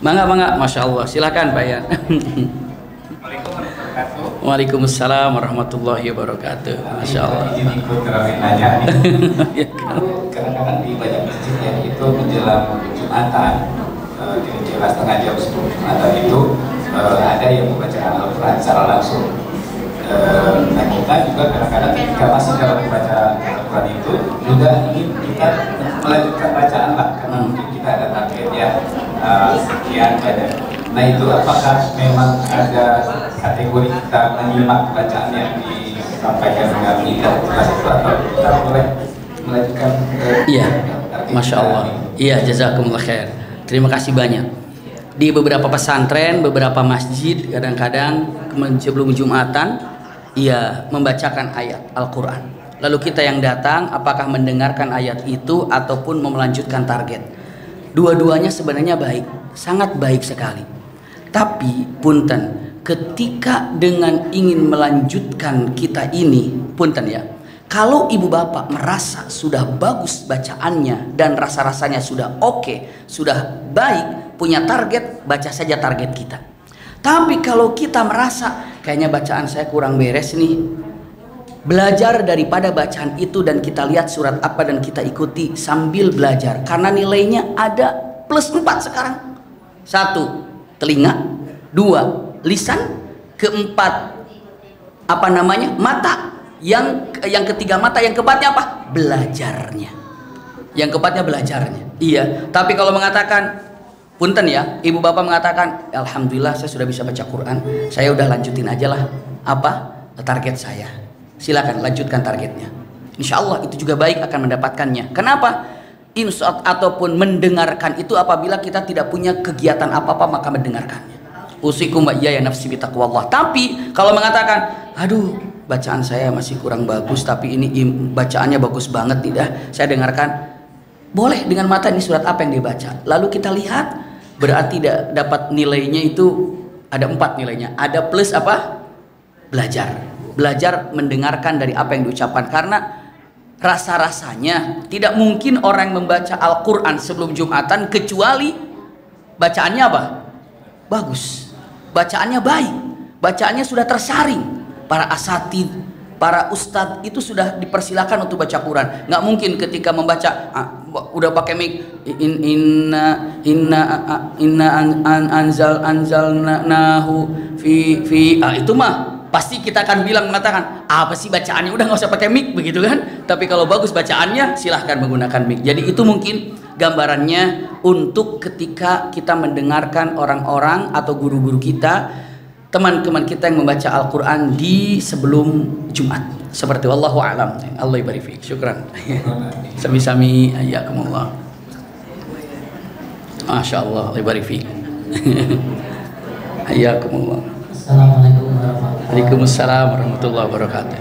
Mangga, Masya Allah. Silakan Pak Yan. Waalaikumsalam warahmatullahi wabarakatuh. Masya Allah. Izin ikut nanya nih. Kadang-kadang di banyak masjid ya, itu menjelang Jumatan, kira-kira setengah jam sebelum Jumatan itu ada yang membacakan Al-Quran secara langsung. Nah kita juga kadang-kadang ketika masih dalam membaca Al-Quran itu juga ingin kita melanjutkan bacaan lah, karena mungkin kita ada target ya sekian banyak. Nah itu apakah memang ada kategori kita menyimak bacaan yang disampaikan dengan tidak jelas itu, atau kita boleh melanjutkan? Iya, Masya Allah. Iya, jazakumullah khair. Terima kasih banyak. Di beberapa pesantren, beberapa masjid, kadang-kadang sebelum Jumatan, ia membacakan ayat Al-Quran. Lalu kita yang datang, apakah mendengarkan ayat itu ataupun melanjutkan target? Dua-duanya sebenarnya baik, sangat baik sekali. Tapi punten, ketika dengan ingin melanjutkan kita ini, punten ya, kalau ibu bapak merasa sudah bagus bacaannya dan rasa-rasanya sudah oke, sudah baik, punya target, baca saja target kita. Tapi kalau kita merasa kayaknya bacaan saya kurang beres nih, belajar daripada bacaan itu dan kita lihat surat apa dan kita ikuti sambil belajar, karena nilainya ada plus 4 sekarang. 1, telinga. 2, lisan. 4, apa namanya, mata. Yang ketiga mata. Yang keempatnya apa? Belajarnya. Yang keempatnya belajarnya. Iya. Tapi kalau mengatakan, punten ya, ibu bapak mengatakan, alhamdulillah saya sudah bisa baca Quran, saya udah lanjutin aja lah apa target saya. Silakan lanjutkan targetnya. Insya Allah itu juga baik akan mendapatkannya. Kenapa? Insya ataupun mendengarkan itu apabila kita tidak punya kegiatan apa-apa, maka mendengarkannya. Usikum wa iyaya nafsi bitaqwallah. Tapi kalau mengatakan, aduh bacaan saya masih kurang bagus, tapi ini bacaannya bagus banget tidak, saya dengarkan. Boleh dengan mata, ini surat apa yang dibaca. Lalu kita lihat, berarti dapat nilainya itu ada 4 nilainya. Ada plus apa? Belajar mendengarkan dari apa yang diucapkan. Karena rasa-rasanya tidak mungkin orang membaca Al-Quran sebelum Jumatan kecuali bacaannya apa? Bagus, bacaannya baik, bacaannya sudah tersaring. Para asatid, para ustadz itu sudah dipersilakan untuk baca Quran. Nggak mungkin ketika membaca udah pakai mic, inna anzalnahu fi itu mah pasti kita akan bilang, mengatakan apa sih bacaannya, udah nggak usah pakai mic begitu kan. Tapi kalau bagus bacaannya silahkan menggunakan mic. Jadi itu mungkin gambarannya untuk ketika kita mendengarkan orang-orang atau guru-guru kita, teman-teman kita yang membaca Al-Quran di sebelum Jumat. Seperti wallahu a'lam. Allah ibarik fiik. Syukran. Sami-sami ayyakumullah. Masya Allah, Allah ibarik fiik. Ayyakumullah. Assalamualaikum warahmatullahi wabarakatuh. Waalaikumsalam warahmatullahi wabarakatuh.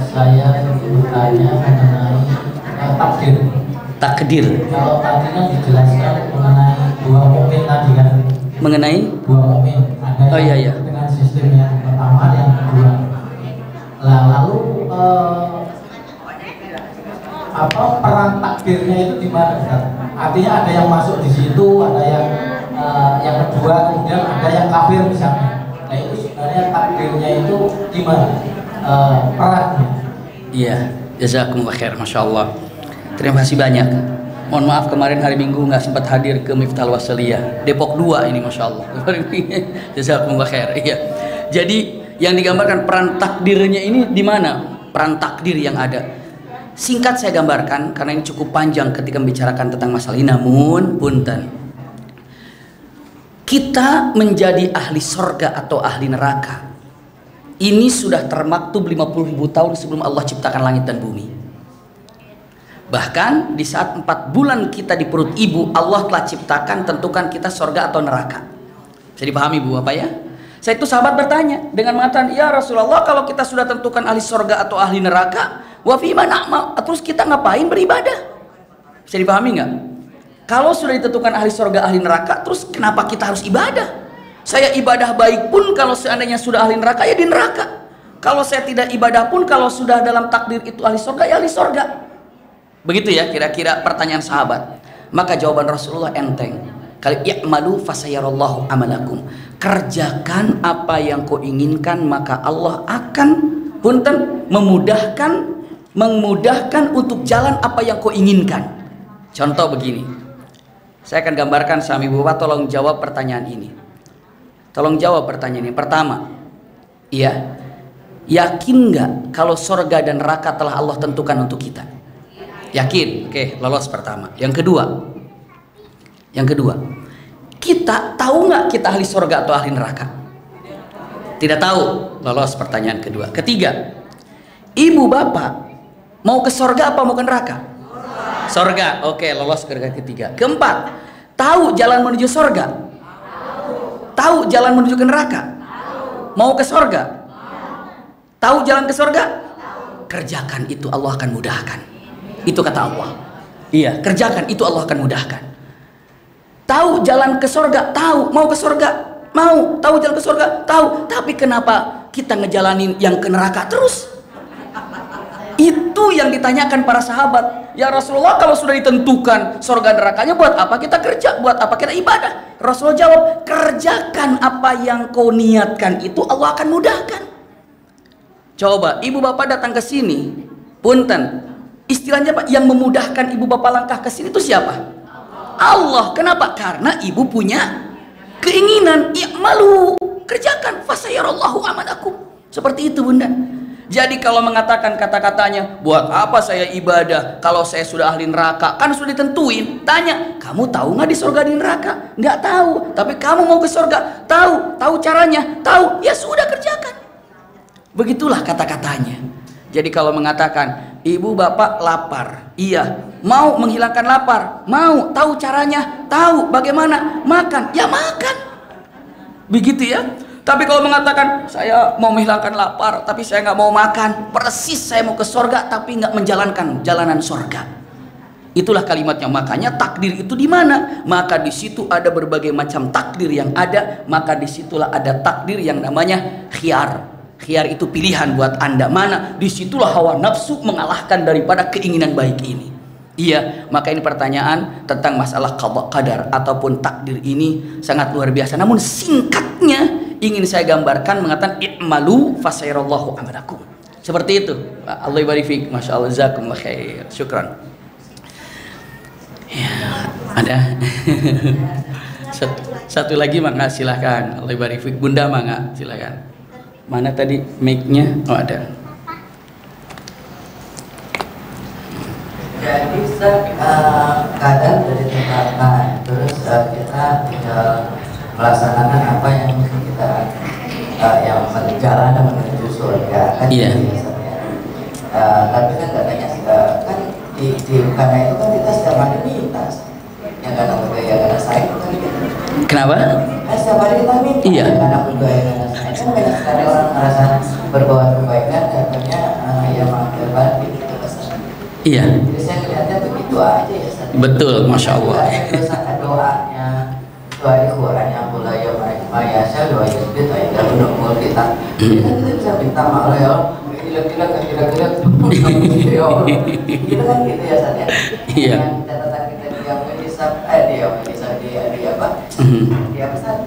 Saya bertanya mengenai takdir. Takdir. Kalau tadi kan dijelaskan mengenai 2 mukmin tadi kan. Mengenai 2 mukmin. Ada iya. dengan sistem yang pertama, yang Nah, lalu peran takdirnya itu di mana? Artinya ada yang masuk di situ, ada yang kedua, kemudian ada yang kafir misalnya. Nah itu sebenarnya takdirnya itu di mana perannya? Iya, jazakumullah khair, masya Allah. Terima kasih banyak. Mohon maaf kemarin hari Minggu nggak sempat hadir ke Miftahul Wasliyah Depok 2 ini, masya Allah. Jazakumullah khair. Iya. Jadi yang digambarkan peran takdirnya ini di mana? Peran takdir yang ada. Singkat saya gambarkan karena ini cukup panjang ketika membicarakan tentang masalah ini. Namun punten, kita menjadi ahli sorga atau ahli neraka ini sudah termaktub 50.000 tahun sebelum Allah ciptakan langit dan bumi. Bahkan di saat 4 bulan kita di perut ibu, Allah telah ciptakan, tentukan kita sorga atau neraka. Bisa dipahami Bu apa ya? Saya itu sahabat bertanya dengan mengatakan, ya Rasulullah, kalau kita sudah tentukan ahli sorga atau ahli neraka, wa fima na'mal, terus kita ngapain beribadah? Bisa dipahami nggak? Kalau sudah ditentukan ahli sorga ahli neraka, terus kenapa kita harus ibadah? Saya ibadah baik pun kalau seandainya sudah ahli neraka ya di neraka. Kalau saya tidak ibadah pun kalau sudah dalam takdir itu ahli sorga ya ahli sorga. Begitu ya kira-kira pertanyaan sahabat. Maka jawaban Rasulullah enteng. Kali i'malu fasayarallahu amalakum. Kerjakan apa yang kau inginkan maka Allah akan memudahkan untuk jalan apa yang kau inginkan. Contoh begini. Saya akan gambarkan sama Ibu Bapak, tolong jawab pertanyaan ini. Tolong jawab pertanyaan ini. Pertama, iya, yakin nggak kalau surga dan neraka telah Allah tentukan untuk kita? Yakin? Oke, lolos pertama. Yang kedua, kita tahu nggak kita ahli surga atau ahli neraka? Tidak tahu. Lolos pertanyaan kedua. Ketiga, Ibu Bapak mau ke surga apa mau ke neraka? Surga. Oke, lolos ke ketiga. Keempat, tahu jalan menuju surga? Tahu jalan menuju ke neraka? Mau ke surga? Tahu jalan ke surga? Kerjakan itu Allah akan mudahkan. Itu kata Allah. Iya, kerjakan itu Allah akan mudahkan. Tahu jalan ke surga? Tahu. Mau ke surga? Mau. Tahu jalan ke surga? Tahu. Tapi kenapa kita ngejalanin yang ke neraka terus? Itu yang ditanyakan para sahabat. Ya Rasulullah, kalau sudah ditentukan surga nerakanya, buat apa kita kerja? Buat apa kita ibadah? Rasulullah jawab, kerjakan apa yang kau niatkan itu Allah akan mudahkan. Coba ibu bapak datang ke sini, punten, istilahnya Pak, yang memudahkan ibu bapak langkah ke sini itu siapa? Allah. Kenapa? Karena ibu punya keinginan. I'malu, kerjakan, fasayarallahu amalakum. Seperti itu Bunda. Jadi kalau mengatakan kata-katanya, buat apa saya ibadah kalau saya sudah ahli neraka? Kan sudah ditentuin. Tanya, kamu tahu nggak di surga di neraka? Nggak tahu. Tapi kamu mau ke surga? Tahu. Tahu caranya? Tahu. Ya sudah, kerjakan. Begitulah kata-katanya. Jadi kalau mengatakan, ibu bapak lapar, iya. Mau menghilangkan lapar? Mau. Tahu caranya? Tahu. Bagaimana? Makan. Ya makan. Begitu ya. Tapi kalau mengatakan saya mau menghilangkan lapar tapi saya nggak mau makan, persis saya mau ke surga tapi nggak menjalankan jalanan surga. Itulah kalimatnya. Makanya takdir itu di mana? Maka di situ ada berbagai macam takdir yang ada. Maka disitulah ada takdir yang namanya khiyar. Khiyar itu pilihan buat Anda. Mana? Disitulah hawa nafsu mengalahkan daripada keinginan baik ini. Iya, maka ini pertanyaan tentang masalah qada qadar ataupun takdir ini sangat luar biasa. Namun singkatnya ingin saya gambarkan mengatakan i'malu fasayarallahu amalakum. Seperti itu. Allah barik fiik. Masya Allah, jazakumullah khair. Syukran. Ya, ada satu lagi mangga, silahkan. Allah barik fiik. Bunda mangga, silahkan. Mana tadi mic-nya? Oh ada. Jadi kadang dari tempatan, terus kita tinggal melaksanakan apa yang kita yang berjalan menuju surga kan. Iya. Tapi kan katanya kan di karena itu kan kita setiap hari minta yang karena budaya karena saya kan gitu. Kenapa? Kan setiap hari kita minta. Iya. Karena budaya karena saya kan banyak sekali orang merasa berbuat kebaikan katanya yang mengambil balik gitu. Iya. Jadi saya melihatnya begitu aja ya. Betul, masya Allah. Doanya doa di Quran yang mulai ya saya doa itu kita yang udah kita. Jadi kan kita bisa minta maaf ya. kira-kira gitu kan gitu ya Ustaz ya. Iya. Catatan kita di yang di apa? Di apa Ustaz?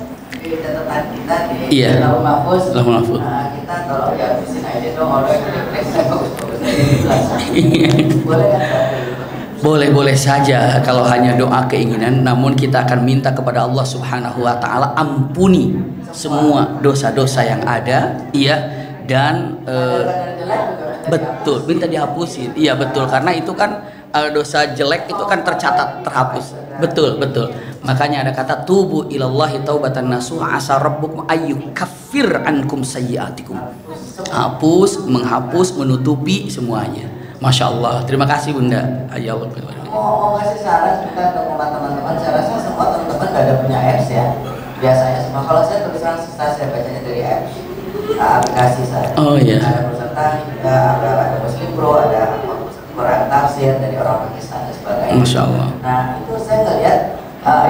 Di catatan kita di Lauhul Mahfuz. Kita tolong ya habisin aja dong oleh bagus-bagus aja. Boleh kan? Boleh saja kalau hanya doa keinginan, namun kita akan minta kepada Allah Subhanahu wa taala ampuni semua dosa-dosa yang ada, iya, dan betul, minta dihapusin. Iya, betul, karena itu kan dosa jelek itu kan tercatat, terhapus. Betul. Makanya ada kata tubu ilallahi taubatan nasuha asa rabbukum ayyukaffir ankum sayyiatikum. Hapus, menghapus, menutupi semuanya. Masya Allah, terima kasih Bunda. Ya Allah. Mau kasih saran kita untuk teman-teman. Saya rasa semua teman-teman nggak ada punya apps ya. Biasanya semua. Kalau saya tulisan saya bacanya dari apps, aplikasi saya. Oh iya. Ada peserta, ada Muslim Pro, ada Quran tafsir dari orang Pakistan dan sebagainya. Masya Allah. Nah itu saya ngeliat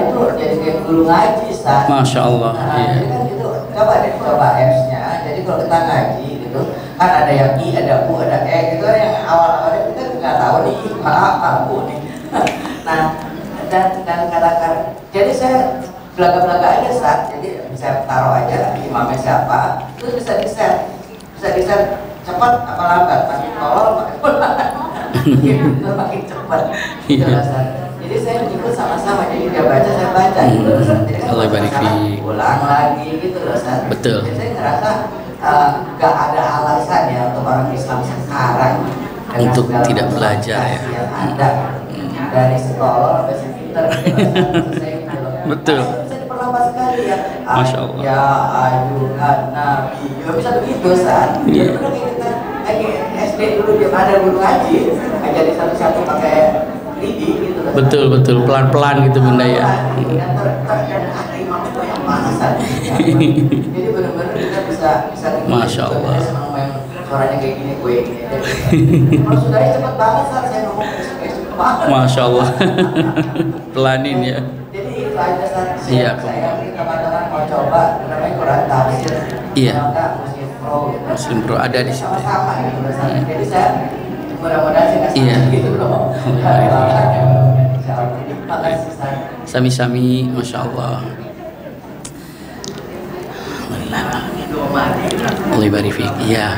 itu jadi kayak guru ngaji, Ustaz. Masya Allah. Jadi kan itu coba apps-nya. Jadi kalau kita ngaji gitu, kan ada yang I, ada U, ada E gitu, yang awal-awalnya kita nggak tahu nih apa nih. Nah dan katakan, jadi saya belaga-belaga aja Ustaz. Jadi bisa taruh aja imamnya siapa, terus bisa di-share cepat apa lambat, makin tolol makin makin cepat. Jadi saya ikut sama-sama, jadi dia baca saya baca gitu loh Ustaz. Jadi Allah barik fiik. Ulang lagi gitu loh Ustaz. Betul. Jadi saya ngerasa gak ada alasan ya untuk orang Islam sekarang untuk tidak belajar ya. Yang ada dari sekolah sampai pinter betul. Bisa diperlama sekali ya. Masya Allah. Ya ayuhan nabi juga bisa begitu Ustaz. Jadi benar kita lagi SD dulu dia ada guru ngaji ngajarin satu-satu pakai lidi gitu loh. Betul, pelan-pelan gitu Bunda ya. Dan ada imam itu yang pasal. Jadi benar-benar kita bisa Masya Allah. Suaranya kayak gini, gue gini. Kalau sudah cepet banget Ustaz, saya ngomong cepet banget. Masya Allah. Pelanin ya. Jadi itu aja Ustaz. Iya. Saya teman-teman mau coba namanya Quran tafsir. Iya. Muslim Pro. Gitu. Muslim Pro ada di situ. Sama gitu Ustaz. Jadi saya mudah-mudahan saya kasih gitu loh. Terima kasih Ustaz. Sami-sami, Masya Allah. Allah barik fiik. Iya.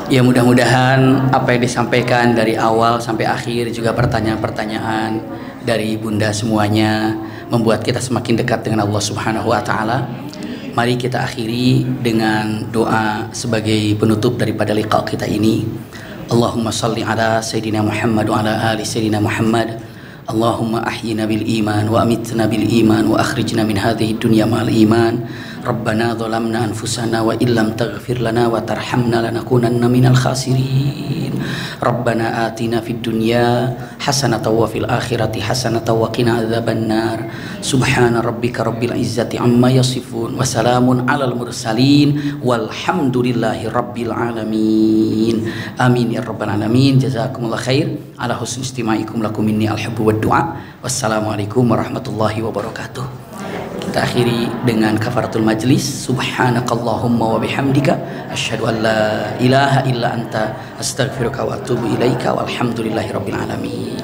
Ya mudah-mudahan apa yang disampaikan dari awal sampai akhir juga pertanyaan-pertanyaan dari Bunda semuanya membuat kita semakin dekat dengan Allah Subhanahu wa taala. Mari kita akhiri dengan doa sebagai penutup daripada liqa kita ini. Allahumma salli ala Sayyidina Muhammad wa ala ali Sayyidina Muhammad. Allahumma ahyina bil iman wa amitna bil iman wa akhrijna min hadhihi dunya ma'al iman. Rabbana zalamna anfusana wa illam taghfir lana wa tarhamna lanakunanna minal khasirin. Rabbana atina fid dunya hasanatan wa fil akhirati hasanatan wa qina adzabannar. Subhana rabbika rabbil izzati amma yasifun wa salamun alal mursalin walhamdulillahi rabbil alamin. Amin ya rabbal alamin. Jazakumullah khair ala husni istima'ikum lakum minni al-hubbu wad du'a. Wassalamualaikum warahmatullahi wabarakatuh. Kita akhiri dengan kafaratul majlis. Subhanakallahumma wa bihamdika asyhadu an la ilaha illa anta astaghfiruka wa atubu ilaika walhamdulillahi rabbil alamin.